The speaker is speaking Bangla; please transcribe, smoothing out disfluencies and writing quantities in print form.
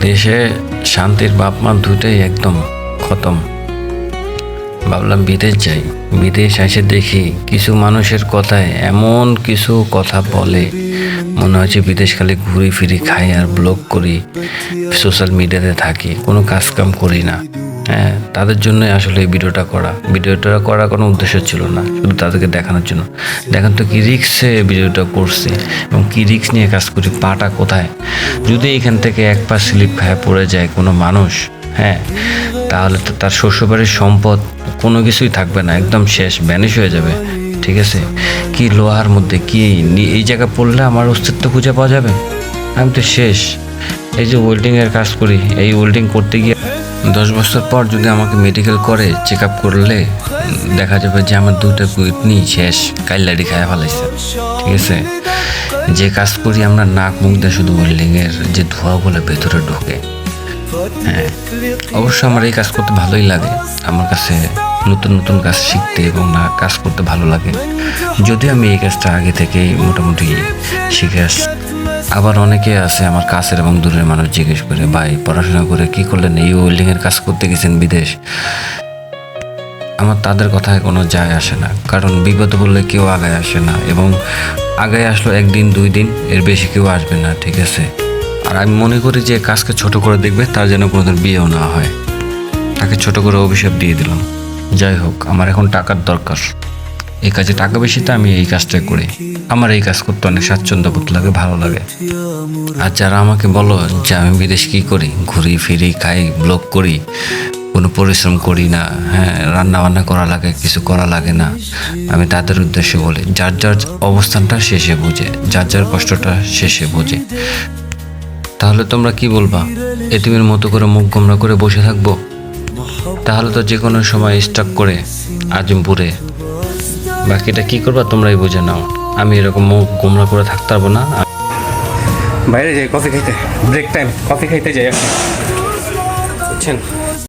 দেশে শান্তির বাপ মা দুইটাই একদম খতম। ভাবলাম বিদেশ যাই। বিদেশ এসে দেখি কিছু মানুষের কথায় এমন কিছু কথা বলে, মনে হচ্ছে বিদেশ খালি ঘুরি ফিরি খাই আর ব্লগ করি, সোশ্যাল মিডিয়াতে থাকি, কোনো কাজ কাম করি না। হ্যাঁ, তাদের জন্যই আসলে এই ভিডিওটা করার কোনো উদ্দেশ্য ছিল না, শুধু তাদেরকে দেখানোর জন্য। দেখেন তো কি রিক্সে ভিডিওটা করছি এবং কি রিক্স নিয়ে কাজ করি, পাটা কোথায়। যদি এখান থেকে এক পা স্লিপ খায় পড়ে যায় কোনো মানুষ, হ্যাঁ, তাহলে তো তার শ্বশুরবাড়ির সম্পদ কোনো কিছুই থাকবে না, একদম শেষ, ভ্যানিশ হয়ে যাবে। ঠিক আছে, কি লোহার মধ্যে কি এই জায়গায় পড়লে আমার অস্তিত্ব খুঁজে পাওয়া যাবে? আমি তো শেষ। এই যে ওয়েল্ডিংয়ের কাজ করি, এই ওয়েল্ডিং করতে গিয়ে 10 বছর পর যদি আমাকে মেডিকেল করে চেক আপ করলে দেখা যাবে যে আমার দুটো কিডনি শেষ, কাইলাডি খায় ফেলাইছে। ঠিক আছে, যে কাজ করি আমরা নাক মুখ দিয়ে শুধু ওয়েল্ডিংয়ের যে ধোঁয়াগুলো ভেতরে ঢোকে। হ্যাঁ, অবশ্য আমার এই কাজ করতে ভালোই লাগে। আমার কাছে নতুন নতুন কাজ শিখতে এবং না কাজ করতে ভালো লাগে, যদিও আমি এই কাজটা আগে থেকেই মোটামুটি শিখে আসছি। আবার অনেকে আছে আমার কাছের এবং দূরের মানুষ জিজ্ঞেস করে, ভাই পড়াশোনা করে কি করলেন, এই ওয়েল্ডিংয়ের কাজ করতে গেছেন বিদেশ? আমার তাদের কথায় কোনো যায় আসে না, কারণ বিপদে বললে কেউ আগায় আসে না, এবং আগায় আসলো একদিন 2 দিন, এর বেশি কেউ আসবে না। ঠিক আছে, আর আমি মনে করি যে কাজকে ছোট করে দেখবে তার যেন কোনোদিন বিয়েও না হয়। তাকে ছোট করে অভিশাপ দিয়ে দিলাম। যাই হোক, আমার এখন টাকার দরকার, এই কাজে টাকা বেশিতে আমি এই কাজটাই করি। আমার এই কাজ করতে অনেক স্বাচ্ছন্দ্য বোধ লাগে, ভালো লাগে। আর যারা আমাকে বলো যে আমি বিদেশ কী করি, ঘুরি ফিরি খাই ব্লগ করি, কোনো পরিশ্রম করি না, হ্যাঁ, রান্না বান্না করা লাগে, কিছু করা লাগে না, আমি তাদের উদ্দেশ্যে বলি, যার যার অবস্থানটা শেষে বুঝে, যার যার কষ্টটা শেষে বুঝে। তাহলে তোমরা কি বলবা? এতিমের মতো করে মুখ গোমরা করে বসে থাকবো? তাহলে তো যে কোনো সময় স্টক করে আজমপুরে, বাকিটা কি করবা তোমরাই বুঝে নাও। আমি এরকম মুখ গোমরা করে থাকতে পারবো না। বাইরে যাই কফি খাইতে, ব্রেক টাইম, কফি খাইতে যাই এখন, বুঝছেন?